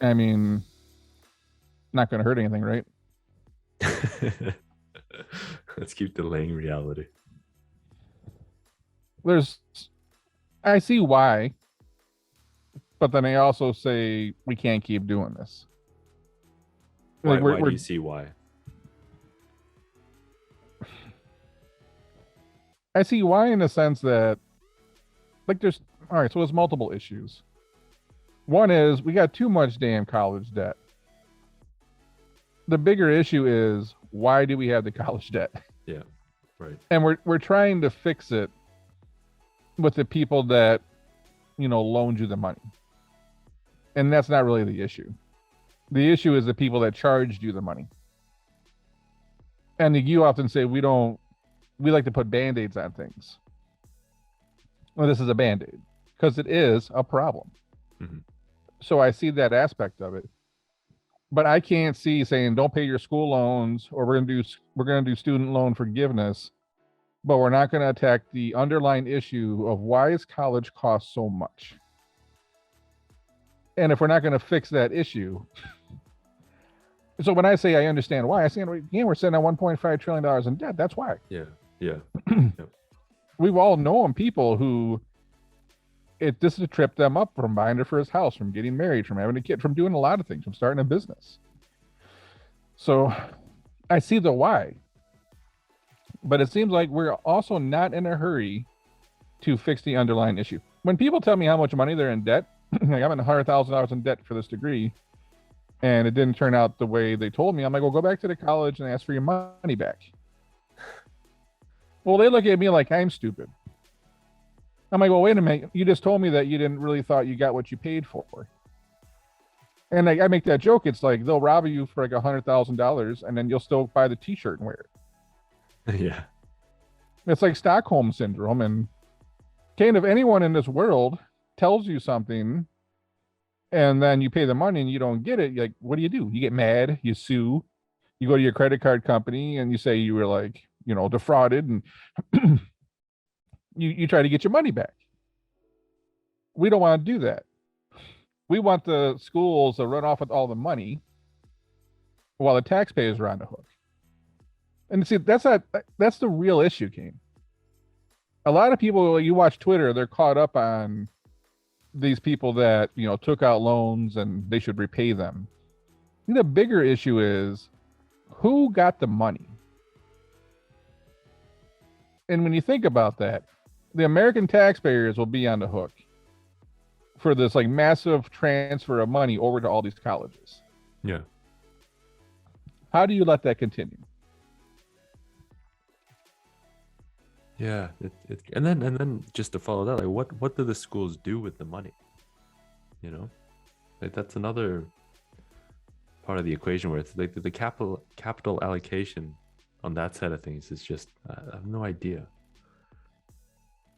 I mean, not going to hurt anything, right? Let's keep delaying reality. There's, I see why, but then I also say we can't keep doing this. Like Why do you see why? I see why in the sense that, like, there's, all right, so there's multiple issues. One is we got too much damn college debt. The bigger issue is why do we have the college debt? Yeah. Right. And we're trying to fix it with the people that, loaned you the money. And that's not really the issue. The issue is the people that charged you the money. And you often say we like to put band-aids on things. Well, this is a band-aid because it is a problem. Mm-hmm. So I see that aspect of it. But I can't see saying don't pay your school loans or we're gonna do student loan forgiveness, but we're not gonna attack the underlying issue of why is college cost so much. And if we're not gonna fix that issue, so when I say I understand why, I say again we're sitting at $1.5 trillion in debt. That's why. Yeah. Yeah. Yep. We've all known people who this has tripped them up from buying their first house, from getting married, from having a kid, from doing a lot of things, from starting a business. So I see the why. But it seems like we're also not in a hurry to fix the underlying issue. When people tell me how much money they're in debt, like I'm in $100,000 in debt for this degree, and it didn't turn out the way they told me, I'm like, well, go back to the college and ask for your money back. Well, they look at me like I'm stupid. I'm like, well, wait a minute. You just told me that you didn't really thought you got what you paid for. And I make that joke. It's like they'll rob you for like $100,000 and then you'll still buy the t-shirt and wear it. Yeah. It's like Stockholm syndrome. And kind of anyone in this world tells you something and then you pay the money and you don't get it. Like, what do? You get mad, you sue, you go to your credit card company and you say you were like, defrauded, and you try to get your money back. We don't want to do that. We want the schools to run off with all the money while the taxpayers are on the hook. And see, that's the real issue, Kane. A lot of people, you watch Twitter, they're caught up on these people that, took out loans and they should repay them. The bigger issue is who got the money? And when you think about that, the American taxpayers will be on the hook for this like massive transfer of money over to all these colleges. Yeah. How do you let that continue? Yeah. And then just to follow that, like what do the schools do with the money? Like that's another part of the equation where it's like the capital allocation on that side of things is just I have no idea.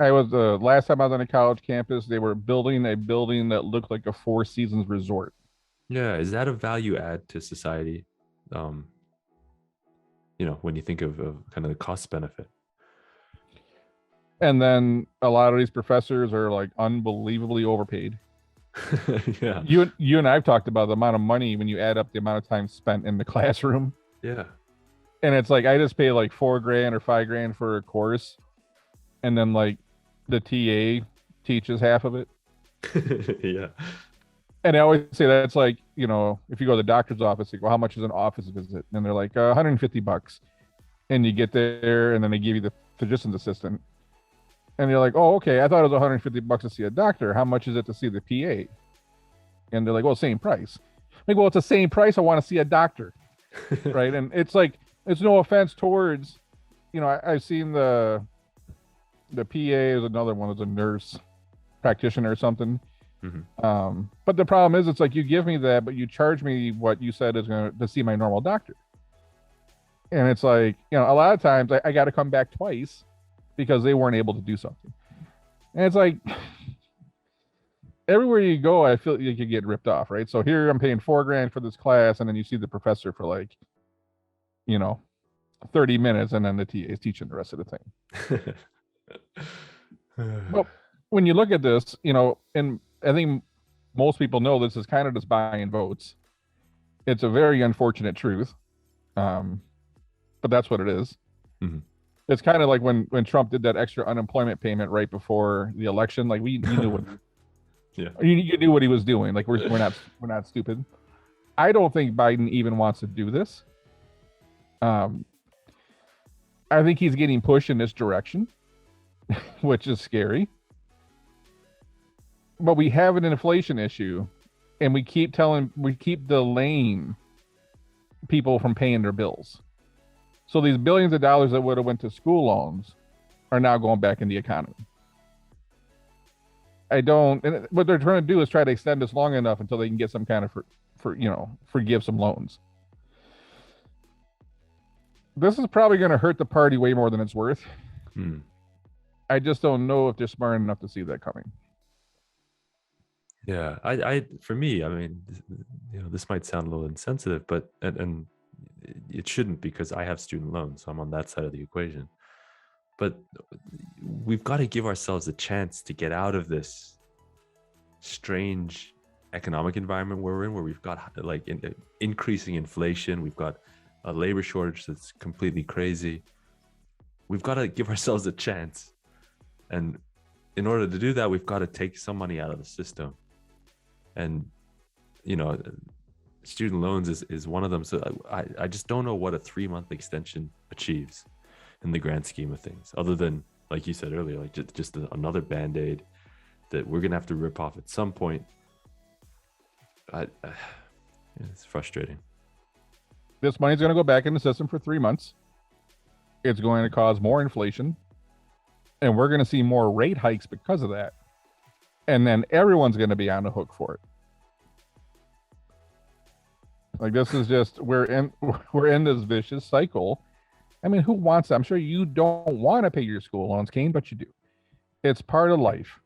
I was last time I was on a college campus, they were building a building that looked like a Four Seasons resort. Yeah, is that a value add to society? When you think of kind of the cost benefit. And then a lot of these professors are like unbelievably overpaid. Yeah. You and I've talked about the amount of money when you add up the amount of time spent in the classroom. Yeah. And it's like I just pay like $4,000 or $5,000 for a course, and then like the TA teaches half of it. Yeah. And I always say that's like, if you go to the doctor's office, like, well, how much is an office visit? And they're like $150. And you get there, and then they give you the physician's assistant. And you're like, oh, okay, I thought it was $150 to see a doctor. How much is it to see the PA? And they're like, well, same price. Like, well, it's the same price. I want to see a doctor. Right. And it's like, it's no offense towards, I've seen the PA is another one, is a nurse practitioner or something. Mm-hmm. But the problem is, it's like you give me that, but you charge me what you said is going to see my normal doctor. And it's like, a lot of times I got to come back twice because they weren't able to do something. And it's like, everywhere you go, I feel like you get ripped off, right? So here I'm paying $4,000 for this class, and then you see the professor for like, 30 minutes, and then the TA is teaching the rest of the thing. Well, when you look at this, and I think Most people know this is kind of just buying votes. It's a very unfortunate truth, but that's what it is. Mm-hmm. It's kind of like when Trump did that extra unemployment payment right before the election. Like you knew what Yeah. you knew what he was doing. Like we're not stupid. I don't think Biden even wants to do this. Um, I think he's getting pushed in this direction, which is scary. But we have an inflation issue, and we keep delaying people from paying their bills. So these billions of dollars that would have went to school loans are now going back in the economy. And what they're trying to do is try to extend this long enough until they can get some kind of forgive some loans. This is probably going to hurt the party way more than it's worth. I just don't know if they're smart enough to see that coming. Yeah, I for me, I mean, this might sound a little insensitive, but and it shouldn't, because I have student loans, so I'm on that side of the equation. But we've got to give ourselves a chance to get out of this strange economic environment we're in, where we've got like increasing inflation, we've got a labor shortage that's completely crazy. We've got to give ourselves a chance, and in order to do that, we've got to take some money out of the system. And student loans is one of them. So I just don't know what a 3-month extension achieves in the grand scheme of things, other than, like you said earlier, like just another band-aid that we're gonna have to rip off at some point. It's frustrating. This money's going to go back in the system for 3 months. It's going to cause more inflation, and we're going to see more rate hikes because of that. And then everyone's going to be on the hook for it. Like, this is just we're in this vicious cycle. I mean, who wants that? I'm sure you don't want to pay your school loans, Kane, but you do. It's part of life.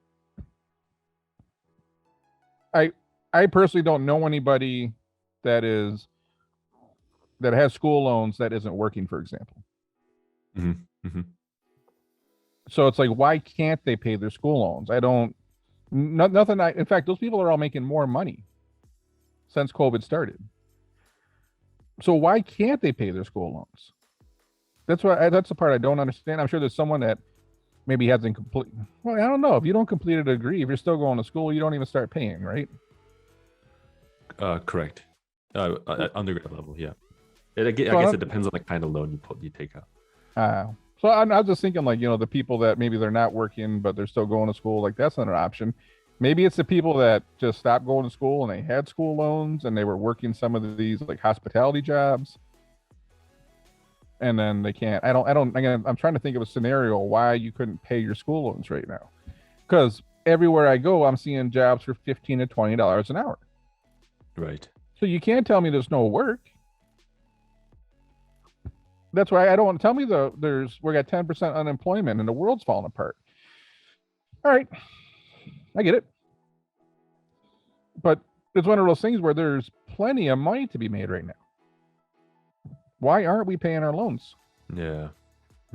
I personally don't know anybody that has school loans that isn't working, for example. Mm-hmm. Mm-hmm. So it's like, why can't they pay their school loans? Nothing. In fact, those people are all making more money since COVID started. So why can't they pay their school loans? That's the part I don't understand. I'm sure there's someone that maybe hasn't complete. Well, I don't know. If you don't complete a degree, if you're still going to school, you don't even start paying, right? Correct. Undergrad level, yeah. I guess it depends on the kind of loan you take out. So I was just thinking, like, the people that maybe they're not working, but they're still going to school, like that's not an option. Maybe it's the people that just stopped going to school and they had school loans and they were working some of these like hospitality jobs. And then they can't. Again, I'm trying to think of a scenario why you couldn't pay your school loans right now. Because everywhere I go, I'm seeing jobs for $15 to $20 an hour. Right. So you can't tell me there's no work. That's why I don't want to tell me we got 10% unemployment and the world's falling apart. All right. I get it. But it's one of those things where there's plenty of money to be made right now. Why aren't we paying our loans? Yeah.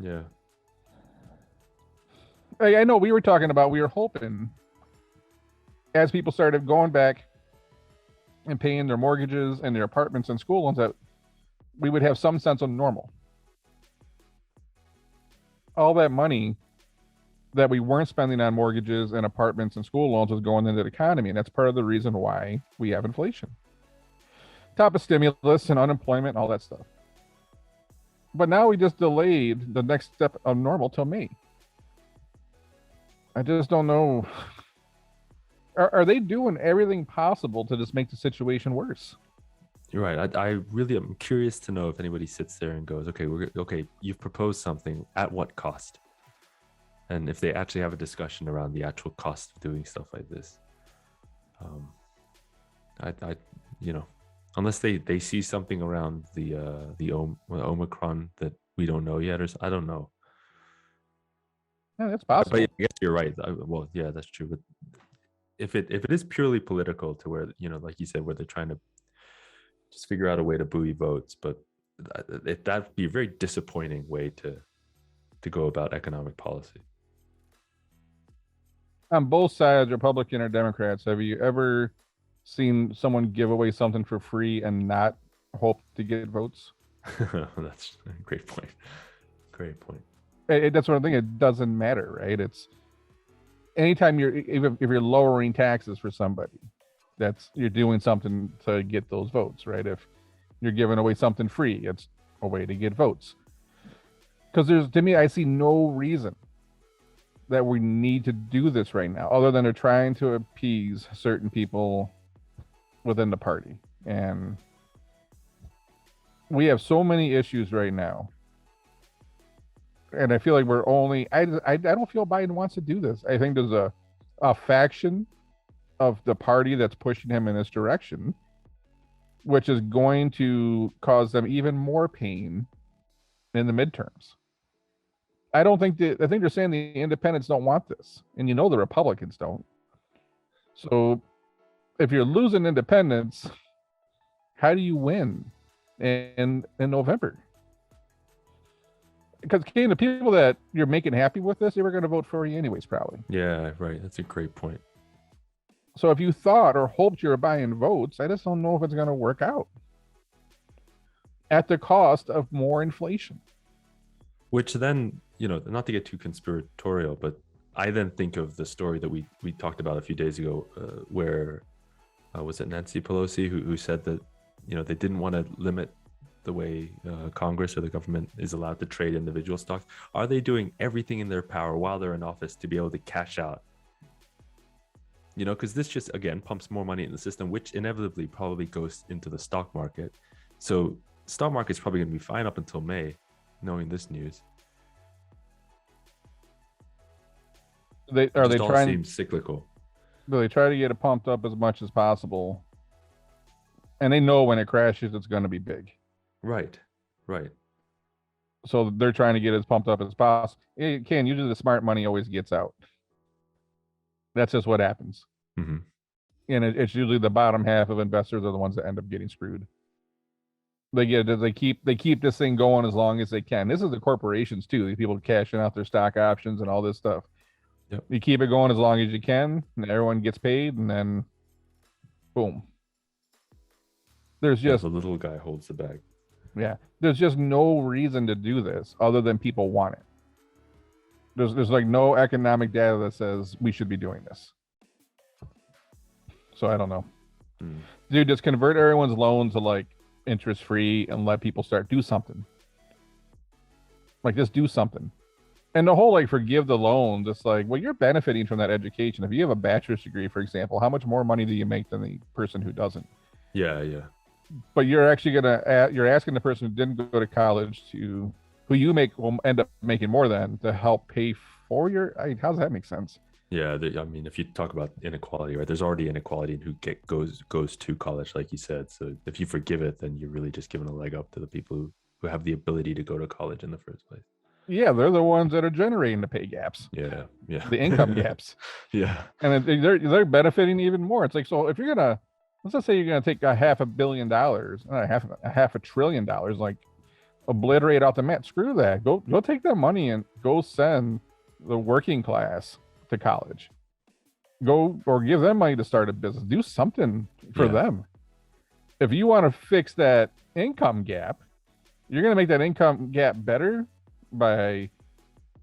Yeah. I know we were hoping as people started going back and paying their mortgages and their apartments and school loans that we would have some sense of normal. All that money that we weren't spending on mortgages and apartments and school loans was going into the economy. And that's part of the reason why we have inflation. Top of stimulus and unemployment and all that stuff. But now we just delayed the next step of normal till May. I just don't know. Are they doing everything possible to just make the situation worse? You're right. I really am curious to know if anybody sits there and goes, okay, you've proposed something, at what cost? And if they actually have a discussion around the actual cost of doing stuff like this. Unless they see something around the Omicron that we don't know yet, or I don't know. Yeah, that's possible. But I guess you're right. Well, yeah, that's true. But if it is purely political, to where, like you said, where they're trying to just figure out a way to buoy votes, but that'd be a very disappointing way to go about economic policy. On both sides, Republican or Democrats, have you ever seen someone give away something for free and not hope to get votes? That's a great point. Great point. That's what I'm thinking. It doesn't matter, right? It's anytime if you're lowering taxes for somebody, that's you're doing something to get those votes, right? If you're giving away something free, it's a way to get votes. Because to me, I see no reason that we need to do this right now, other than they're trying to appease certain people within the party. And we have so many issues right now. And I feel like we're only, I don't feel Biden wants to do this. I think there's a faction of the party that's pushing him in this direction, which is going to cause them even more pain in the midterms. I think they're saying the independents don't want this, and the Republicans don't. So if you're losing independents, how do you win in November? Because Kane, the people that you're making happy with this, they were going to vote for you anyways, probably. Yeah, right. That's a great point. So if you thought or hoped you were buying votes, I just don't know if it's going to work out at the cost of more inflation. Which then, not to get too conspiratorial, but I then think of the story that we talked about a few days ago, where was it Nancy Pelosi who said that they didn't want to limit the way Congress or the government is allowed to trade individual stocks. Are they doing everything in their power while they're in office to be able to cash out? Because this just, again, pumps more money in the system, which inevitably probably goes into the stock market. So stock market's probably going to be fine up until May, knowing this news. They seems cyclical. They try to get it pumped up as much as possible, and they know when it crashes, it's going to be big. Right. So they're trying to get as pumped up as possible. Usually the smart money always gets out. That's just what happens. Mm-hmm. And it's usually the bottom half of investors are the ones that end up getting screwed. They keep this thing going as long as they can. This is the corporations too. These people cashing out their stock options and all this stuff. Yep. You keep it going as long as you can, and everyone gets paid, and then boom. There's just the little guy holds the bag. Yeah, there's just no reason to do this other than people want it. There's like no economic data that says we should be doing this. So I don't know. Dude, just convert everyone's loans to like interest free and let people do something. Like just do something. And the whole like forgive the loans, it's like, well, you're benefiting from that education. If you have a bachelor's degree, for example, how much more money do you make than the person who doesn't? Yeah. But you're actually you're asking the person who didn't go to college who you will end up making more than to help pay for how does that make sense? Yeah, if you talk about inequality, right? There's already inequality in who goes to college, like you said. So if you forgive it, then you're really just giving a leg up to the people who have the ability to go to college in the first place. Yeah, they're the ones that are generating the pay gaps. Yeah. The income gaps. Yeah. And they're benefiting even more. It's like, so if you're gonna, let's just say you're gonna take $500 million, half $1 trillion, like obliterate out the mat. Screw that. Go take that money and go send the working class to college. Go or give them money to start a business. Do something for them. If you want to fix that income gap, you're gonna make that income gap better by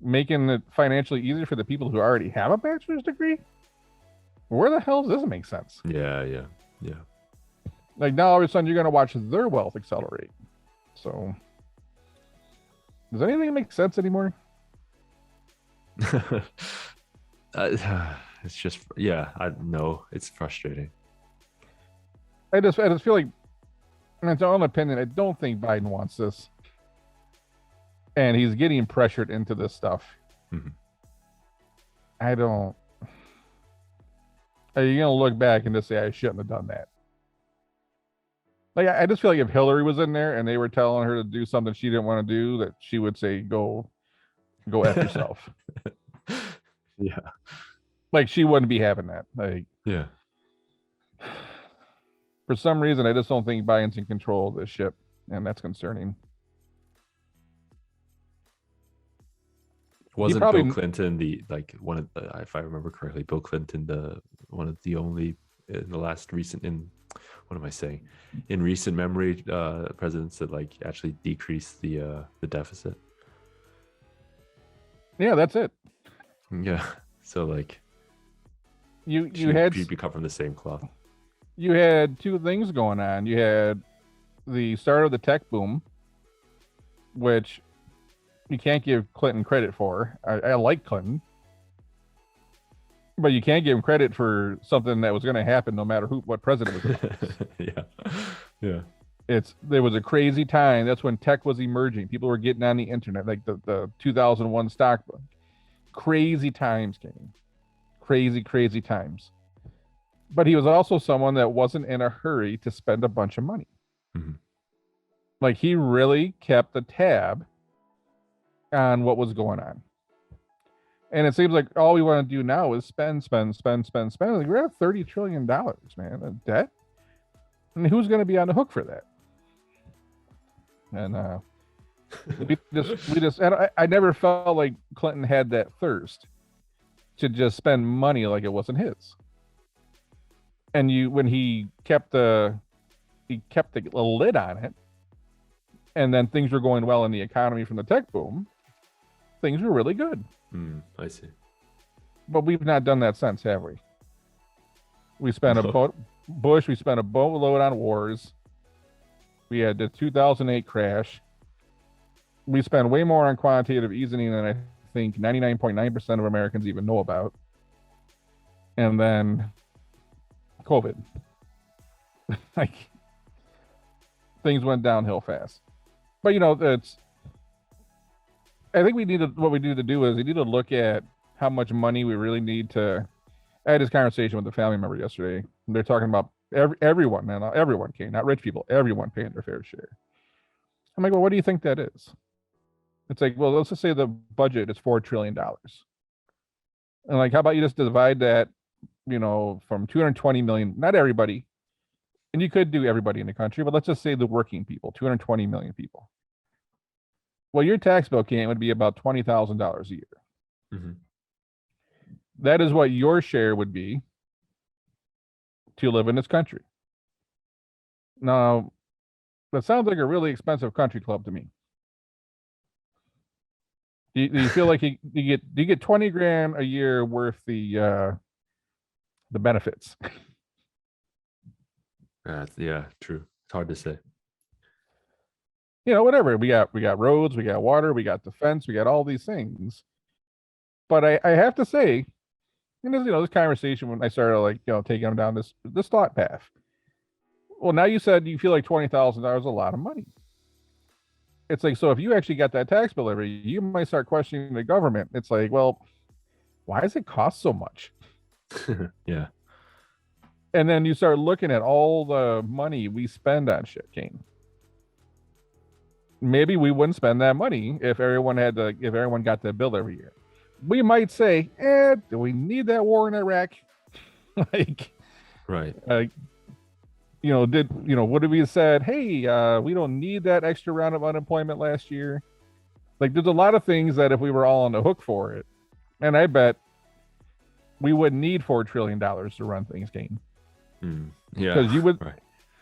making it financially easier for the people who already have a bachelor's degree. Where the hell does this make sense? Yeah. Like now all of a sudden you're going to watch their wealth accelerate. So does anything make sense anymore? It's just, no, it's frustrating. I just feel like, in its own opinion, I don't think Biden wants this. And he's getting pressured into this stuff. Mm-hmm. I don't. Are you going to look back and just say, I shouldn't have done that? Like, I just feel like if Hillary was in there and they were telling her to do something she didn't want to do, that she would say, go F yourself. Yeah. Like, she wouldn't be having that. Like, yeah. For some reason, I just don't think Biden's in control of this ship. And that's concerning. Wasn't Bill Clinton if I remember correctly, Bill Clinton one of the only in the last recent in what am I saying? In recent memory, presidents that like actually decrease the deficit. Yeah, that's it. Yeah. So like You be cut from the same cloth. you had two things going on. You had the start of the tech boom, which you can't give Clinton credit for. I like Clinton, but you can't give him credit for something that was going to happen no matter what president was in office. Yeah. Yeah. There was a crazy time. That's when tech was emerging. People were getting on the internet, like the 2001 stock boom. Crazy times came. Crazy times. But he was also someone that wasn't in a hurry to spend a bunch of money. Mm-hmm. Like he really kept a tab on what was going on. And it seems like all we want to do now is spend. Like we're at $30 trillion, man, of debt. And who's going to be on the hook for that? And I never felt like Clinton had that thirst to just spend money like it wasn't his. And when he kept the lid on it, and then things were going well in the economy from the tech boom, things were really good. I see. But we've not done that since, have we? We spent we spent a boatload on wars. We had the 2008 crash. We spent way more on quantitative easing than I think 99.9% of Americans even know about. And then COVID. Like things went downhill fast. But I think what we need to do is we need to look at how much money we really need to. I had this conversation with a family member yesterday. They're talking about everyone, and everyone came, not rich people, everyone paying their fair share. I'm like, well, what do you think that is? It's like, well, let's just say the budget is $4 trillion. And like, how about you just divide that, from 220 million, not everybody, and you could do everybody in the country, but let's just say the working people, 220 million people. Well, your tax bill would be about $20,000 a year. Mm-hmm. That is what your share would be to live in this country. Now, that sounds like a really expensive country club to me. Do you feel like you get 20 grand a year worth the benefits? Yeah, true. It's hard to say. Whatever. We got roads, we got water, we got defense, we got all these things. But I have to say, this conversation when I started taking them down this thought path. Well, now you said you feel like $20,000 is a lot of money. It's like, so if you actually got that tax bill every year, you might start questioning the government. It's like, well, why does it cost so much? Yeah. And then you start looking at all the money we spend on shit, Kane. Maybe we wouldn't spend that money if everyone got that bill every year. We might say, do we need that war in Iraq? Right. What if we said, hey, we don't need that extra round of unemployment last year? Like, there's a lot of things that if we were all on the hook for it, and I bet we wouldn't need $4 trillion to run things, Kane. Yeah. Because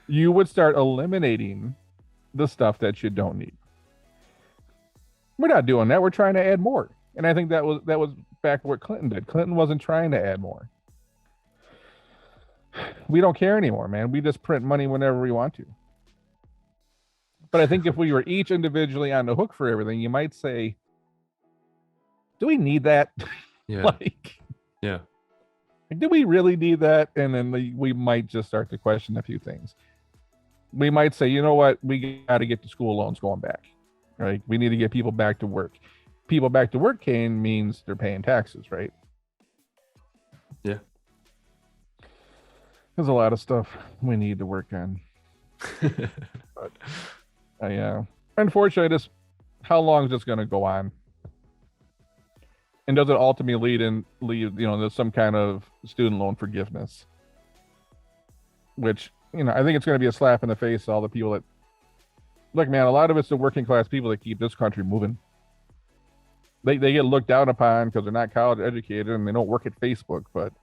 you would start eliminating the stuff that you don't need. We're not doing that. We're trying to add more. And I think that was back what Clinton did. Clinton wasn't trying to add more. We don't care anymore, man. We just print money whenever we want to. But I think if we were each individually on the hook for everything, you might say, do we need that? Yeah. Yeah. Do we really need that? And then we might just start to question a few things. We might say, you know what? We got to get the school loans going back, right? We need to get people back to work. People back to work, Kane, means they're paying taxes, right? Yeah. There's a lot of stuff we need to work on. But unfortunately, how long is this going to go on? And does it ultimately lead to some kind of student loan forgiveness? Which, I think it's going to be a slap in the face to all the people that, look, man, a lot of it's the working class people that keep this country moving. They get looked down upon because they're not college educated and they don't work at Facebook, but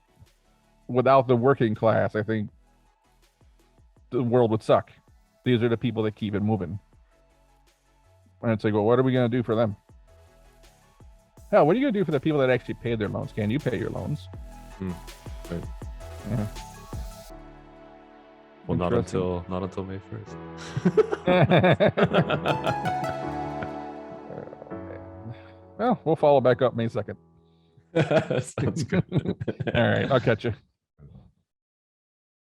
without the working class, I think the world would suck. These are the people that keep it moving. And it's like, well, what are we going to do for them? Hell, what are you going to do for the people that actually pay their loans? Can you pay your loans? Right. Yeah. Well, not Interesting. until May 1st. Well, we'll follow back up May 2nd. Sounds good. All right. I'll catch you.